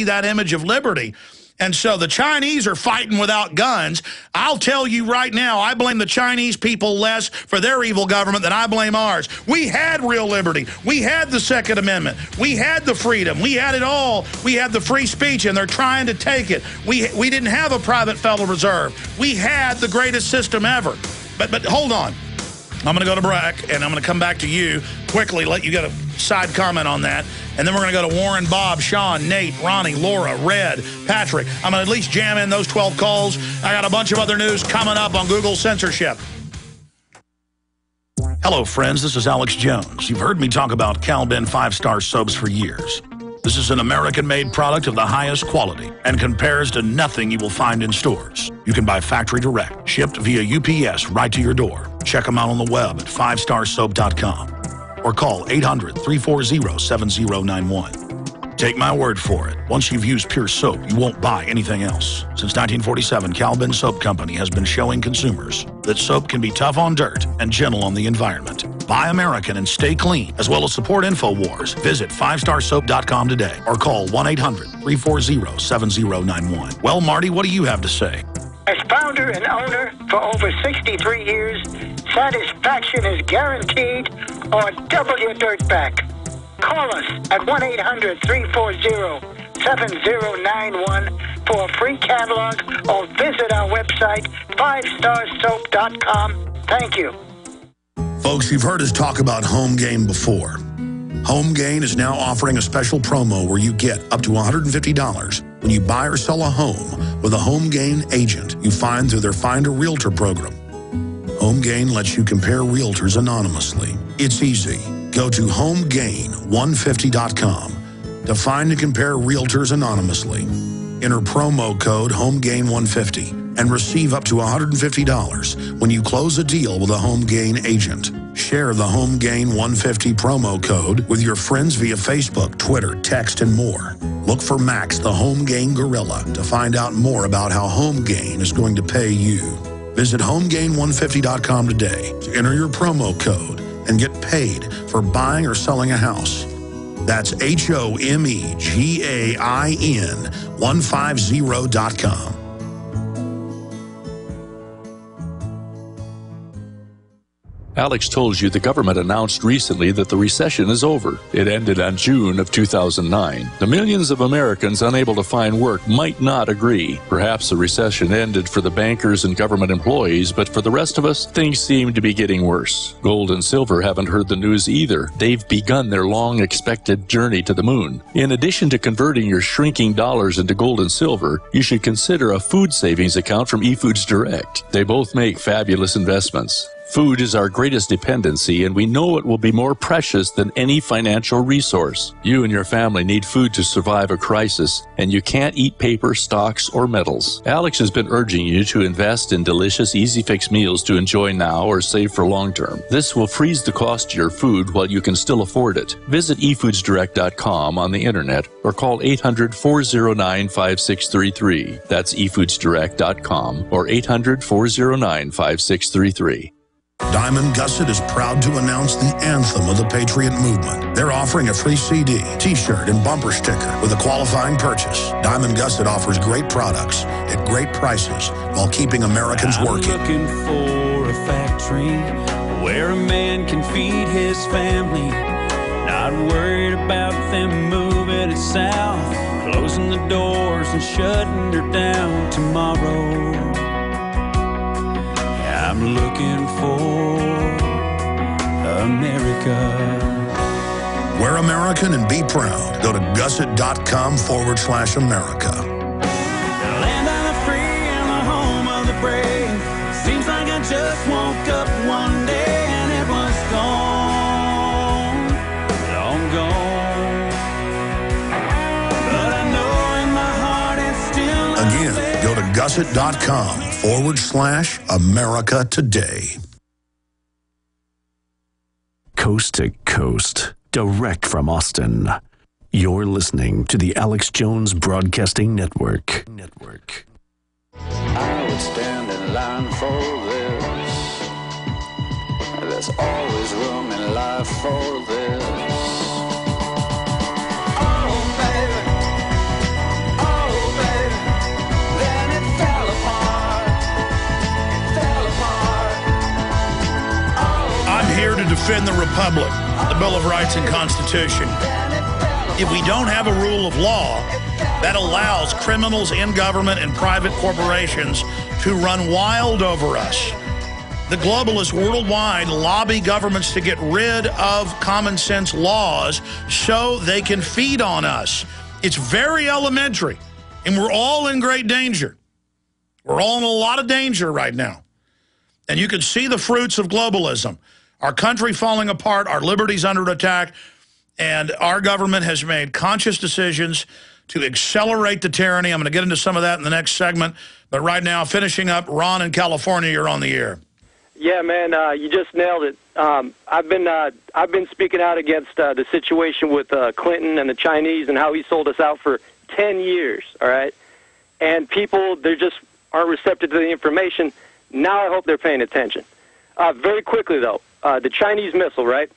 that image of liberty. And so the Chinese are fighting without guns. I'll tell you right now, I blame the Chinese people less for their evil government than I blame ours. We had real liberty. We had the Second Amendment. We had the freedom. We had it all. We had the free speech, and they're trying to take it. We didn't have a private Federal Reserve. We had the greatest system ever. But hold on. I'm going to go to Breck, and I'm going to come back to you quickly, let you get a side comment on that. And then we're going to go to Warren, Bob, Sean, Nate, Ronnie, Laura, Red, Patrick. I'm going to at least jam in those 12 calls. I got a bunch of other news coming up on Google censorship. Hello, friends. This is Alex Jones. You've heard me talk about Cal-Ben 5-star soaps for years. This is an American-made product of the highest quality and compares to nothing you will find in stores. You can buy factory direct, shipped via UPS right to your door. Check them out on the web at 5starsoap.com or call 800-340-7091. Take my word for it. Once you've used Pure Soap, you won't buy anything else. Since 1947, Cal-Ben Soap Company has been showing consumers that soap can be tough on dirt and gentle on the environment. Buy American and stay clean, as well as support InfoWars. Visit 5starsoap.com today or call 1-800-340-7091. Well, Marty, what do you have to say? As founder and owner for over 63 years, satisfaction is guaranteed or double your dirt back. Call us at 1-800-340-7091 for a free catalog or visit our website, 5starsoap.com. Thank you. Folks, you've heard us talk about Home Gain before. Home Gain is now offering a special promo where you get up to $150 when you buy or sell a home with a Home Gain agent you find through their Find a Realtor program. Home Gain lets you compare realtors anonymously. It's easy. Go to homegain150.com to find and compare realtors anonymously. Enter promo code HomeGain150 and receive up to $150 when you close a deal with a Home Gain agent. Share the Home Gain 150 promo code with your friends via Facebook, Twitter, text, and more. Look for Max, the Home Gain Gorilla, to find out more about how Home Gain is going to pay you. Visit HomeGain150.com today to enter your promo code and get paid for buying or selling a house. That's HomeGain150.com. Alex told you the government announced recently that the recession is over. It ended on June of 2009. The millions of Americans unable to find work might not agree. Perhaps the recession ended for the bankers and government employees, but for the rest of us, things seem to be getting worse. Gold and silver haven't heard the news either. They've begun their long-expected journey to the moon. In addition to converting your shrinking dollars into gold and silver, you should consider a food savings account from eFoods Direct. They both make fabulous investments. Food is our greatest dependency, and we know it will be more precious than any financial resource. You and your family need food to survive a crisis, and you can't eat paper, stocks, or metals. Alex has been urging you to invest in delicious, easy-fix meals to enjoy now or save for long-term. This will freeze the cost of your food while you can still afford it. Visit efoodsdirect.com on the internet or call 800-409-5633. That's efoodsdirect.com or 800-409-5633. Diamond Gusset is proud to announce the anthem of the Patriot Movement. They're offering a free CD, T-shirt, and bumper sticker with a qualifying purchase. Diamond Gusset offers great products at great prices while keeping Americans working. I'm looking for a factory where a man can feed his family, not worried about them moving it south, closing the doors and shutting her down tomorrow. I'm looking for America. We're American and be proud. Go to gusset.com/America. The land of the free and the home of the brave. Seems like I just woke up one day and it was gone, long gone. But I know in my heart it's still Again, go to gusset.com/America today. Coast to coast, direct from Austin. You're listening to the Alex Jones Broadcasting Network. I would stand in line for this. There's always room in life for this. Oh, baby, defend the Republic, the Bill of Rights and Constitution. If we don't have a rule of law that allows criminals in government and private corporations to run wild over us, the globalists worldwide lobby governments to get rid of common sense laws so they can feed on us. It's very elementary, and we're all in great danger. We're all in a lot of danger right now. And you can see the fruits of globalism. Our country falling apart, our liberties under attack, and our government has made conscious decisions to accelerate the tyranny. I'm going to get into some of that in the next segment. But right now, finishing up, Ron in California, you're on the air. Yeah, man, you just nailed it. I've been speaking out against the situation with Clinton and the Chinese and how he sold us out for 10 years, all right? And people, they just aren't receptive to the information. Now I hope they're paying attention. Very quickly, though, the Chinese missile, right?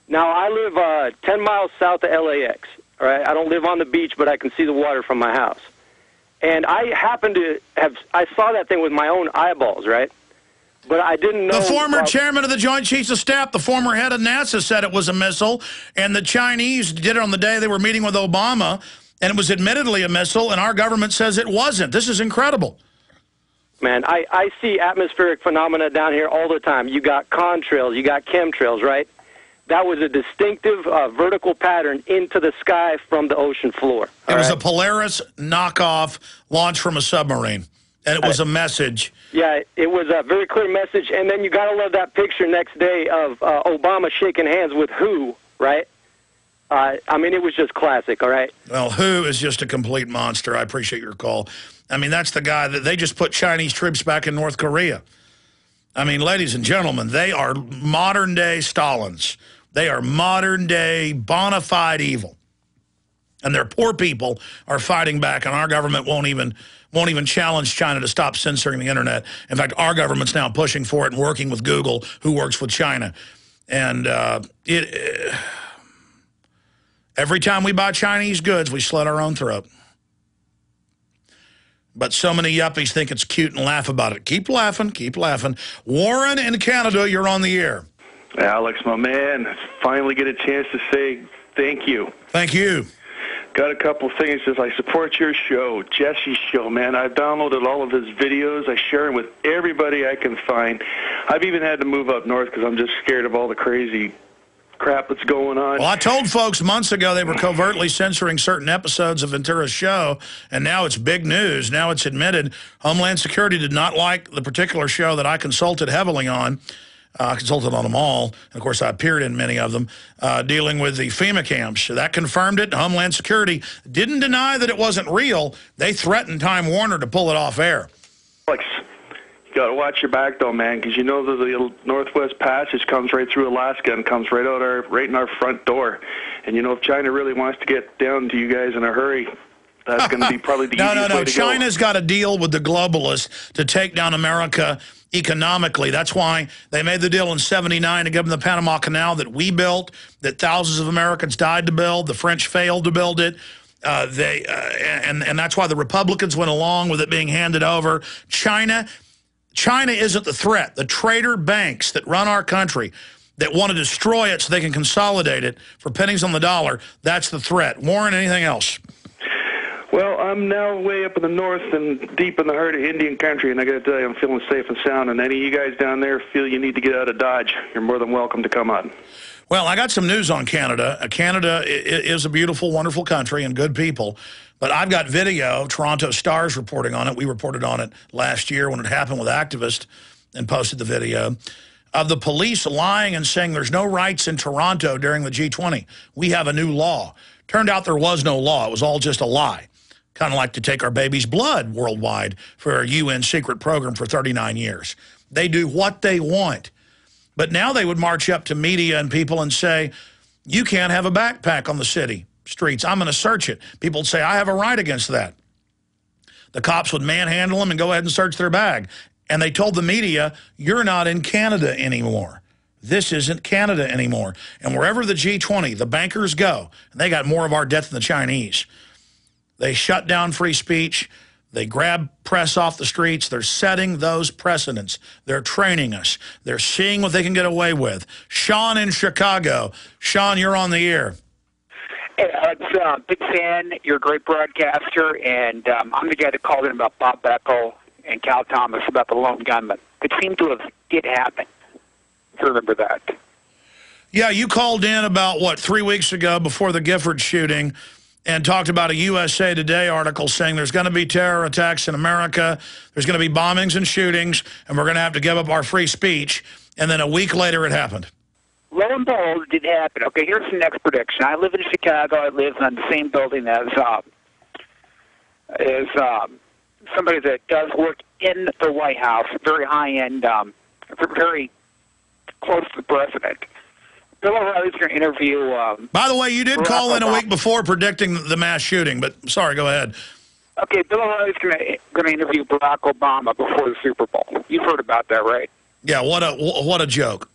Now, I live 10 miles south of LAX, all right? I don't live on the beach, but I can see the water from my house. And I happen to I saw that thing with my own eyeballs, right? But I didn't know. The former chairman of the Joint Chiefs of Staff, the former head of NASA, said it was a missile, and the Chinese did it on the day they were meeting with Obama, and it was admittedly a missile, and our government says it wasn't. This is incredible. Man, I see atmospheric phenomena down here all the time. You got contrails, you got chemtrails, right? That was a distinctive vertical pattern into the sky from the ocean floor. It was a Polaris knockoff launched from a submarine, and it was a message. Yeah, it was a very clear message. And then you got to love that picture next day of Obama shaking hands with WHO, right? I mean, it was just classic, all right? Well, WHO is just a complete monster. I appreciate your call. I mean, that's the guy that they just put Chinese troops back in North Korea. I mean, ladies and gentlemen, they are modern-day Stalins. They are modern-day bona fide evil. And their poor people are fighting back, and our government won't even challenge China to stop censoring the internet. In fact, our government's now pushing for it and working with Google, who works with China. And every time we buy Chinese goods, we slit our own throat. But so many yuppies think it's cute and laugh about it. Keep laughing, keep laughing. Warren in Canada, you're on the air. Alex, my man, finally get a chance to say thank you. Thank you. Got a couple things. As I support your show, Jesse's show, man. I've downloaded all of his videos. I share them with everybody I can find. I've even had to move up north because I'm just scared of all the crazy crap that's going on. Well, I told folks months ago they were covertly censoring certain episodes of Ventura's show, and now it's big news. Now it's admitted Homeland Security did not like the particular show that I consulted heavily on. I consulted on them all. And of course, I appeared in many of them, dealing with the FEMA camps. So that confirmed it. Homeland Security didn't deny that it wasn't real. They threatened Time Warner to pull it off air. Alex, you got to watch your back, though, man, because you know that the Northwest Passage comes right through Alaska and comes right out right in our front door. And, you know, if China really wants to get down to you guys in a hurry, that's going to be probably the easiest way to go. China's got to deal with the globalists to take down America economically. That's why they made the deal in '79 to give them the Panama Canal that we built, that thousands of Americans died to build. The French failed to build it. And that's why the Republicans went along with it being handed over. China isn't the threat. The traitor banks that run our country that want to destroy it so they can consolidate it for pennies on the dollar, that's the threat. Warren, anything else? Well, I'm now way up in the north and deep in the heart of Indian country, and I got to tell you, I'm feeling safe and sound. And any of you guys down there feel you need to get out of Dodge, you're more than welcome to come on. Well, I got some news on Canada. Canada is a beautiful, wonderful country and good people. But I've got video, Toronto Star's reporting on it. We reported on it last year when it happened with activists and posted the video of the police lying and saying there's no rights in Toronto during the G20. We have a new law. Turned out there was no law. It was all just a lie. Kind of like to take our baby's blood worldwide for a UN secret program for 39 years. They do what they want. But now they would march up to media and people and say, you can't have a backpack on the city streets. I'm going to search it. People would say, I have a right against that. The cops would manhandle them and go ahead and search their bag. And they told the media, you're not in Canada anymore. This isn't Canada anymore. And wherever the G20, the bankers go, and they got more of our debt than the Chinese. They shut down free speech. They grab press off the streets. They're setting those precedents. They're training us. They're seeing what they can get away with. Sean in Chicago. Sean, you're on the air. Hey, Alex, big fan. You're a great broadcaster, and I'm the guy that called in about Bob Beckel and Cal Thomas about the lone gunman. It seemed to have did happen. If you remember that. Yeah, you called in about, 3 weeks ago before the Gifford shooting and talked about a USA Today article saying there's going to be terror attacks in America, there's going to be bombings and shootings, and we're going to have to give up our free speech. And then a week later it happened. Lo and behold, it did happen. Okay, here's the next prediction. I live in Chicago. I live in the same building as somebody that does work in the White House, very high-end, very close to the president. Bill O'Reilly's going to interview... By the way, you did call in a week before predicting the mass shooting, but sorry, go ahead. Okay, Bill O'Reilly's going to interview Barack Obama before the Super Bowl. You've heard about that, right? Yeah, what a joke.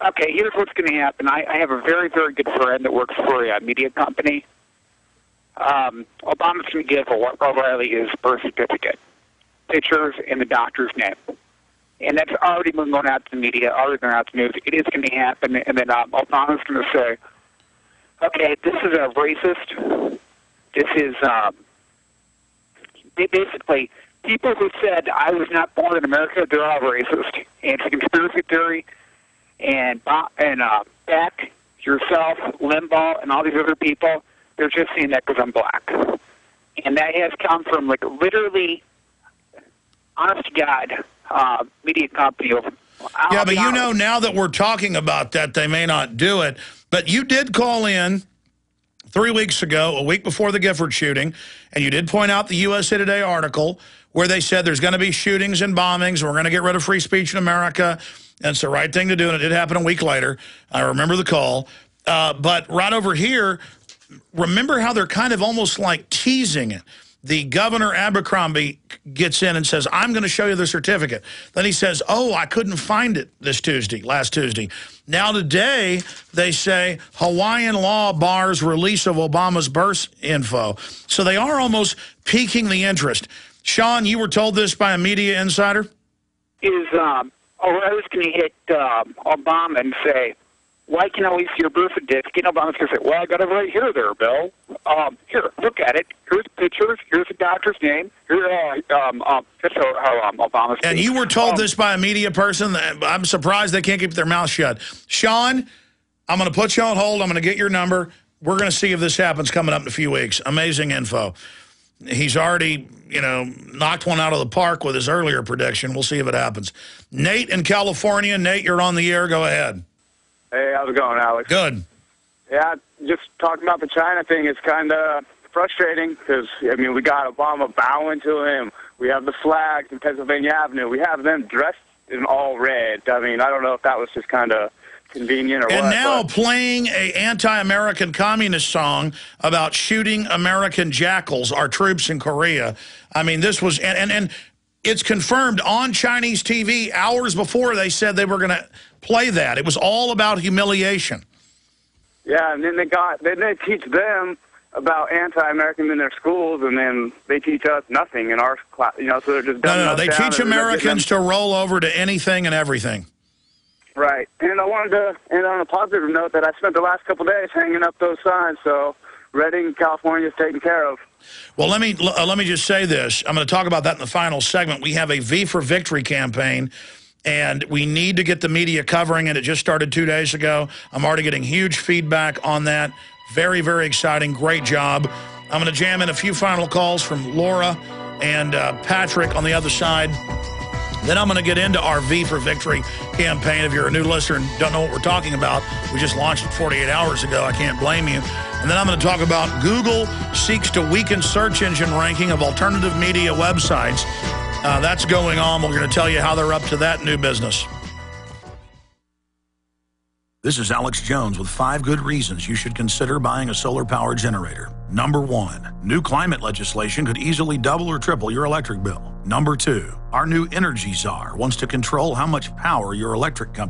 Okay, here's what's going to happen. I have a very, very good friend that works for a media company. Obama's going to give O'Reilly his birth certificate, pictures, and the doctor's name. And that's already been going out to the media, already going out to the news. It is going to happen. And then Obama's going to say, okay, this is a racist. This is basically people who said I was not born in America, they're all racist. And it's a conspiracy theory. And Beck, yourself, Limbaugh, and all these other people, they're just saying that because I'm black. And that has come from, literally, honest to God, media company over. Yeah, but you know, now that we're talking about that, they may not do it. But you did call in 3 weeks ago, a week before the Gifford shooting, and you did point out the USA Today article where they said there's going to be shootings and bombings, and we're going to get rid of free speech in America, and it's the right thing to do, and it did happen a week later. I remember the call. But right over here, remember how they're kind of almost like teasing it. The governor, Abercrombie, gets in and says, I'm going to show you the certificate. Then he says, oh, I couldn't find it last Tuesday. Now today, they say Hawaiian law bars release of Obama's birth info. So they are almost piquing the interest. Sean, you were told this by a media insider? O'Reilly's going to hit Obama and say, why can't I see your birth certificate? Obama's going to say, well, I got it right here there, Bill. Here, look at it. Here's the pictures. Here's the doctor's name. That's how Obama's And you were told this by a media person? I'm surprised they can't keep their mouth shut. Sean, I'm going to put you on hold. I'm going to get your number. We're going to see if this happens coming up in a few weeks. Amazing info. He's already, knocked one out of the park with his earlier prediction. We'll see if it happens. Nate in California. Nate, you're on the air. Go ahead. Hey, how's it going, Alex? Good. Yeah, just talking about the China thing is kind of frustrating because, we got Obama bowing to him. We have the flags in Pennsylvania Avenue. We have them dressed in all red. I don't know if that was just kind of convenient or what. And now playing a anti-American communist song about shooting American jackals, our troops in Korea. This was, and it's confirmed on Chinese TV hours before they said they were going to play that. It was all about humiliation. Yeah, and then they teach them about anti-American in their schools, and then they teach us nothing in our class. So they're just no. They teach Americans to roll over to anything and everything. Right, and I wanted to end on a positive note that I spent the last couple of days hanging up those signs. So Redding, California is taken care of. Well, let me just say this. I'm going to talk about that in the final segment. We have a V for Victory campaign, and we need to get the media covering it. It just started 2 days ago. I'm already getting huge feedback on that. Very, very exciting. Great job. I'm going to jam in a few final calls from Laura and Patrick on the other side. Then I'm going to get into our V for Victory campaign. If you're a new listener and don't know what we're talking about, we just launched it 48 hours ago. I can't blame you. And then I'm going to talk about Google seeks to weaken search engine ranking of alternative media websites. That's going on. We're going to tell you how they're up to that new business. This is Alex Jones with 5 good reasons you should consider buying a solar power generator. Number 1, new climate legislation could easily double or triple your electric bill. Number 2, our new energy czar wants to control how much power your electric company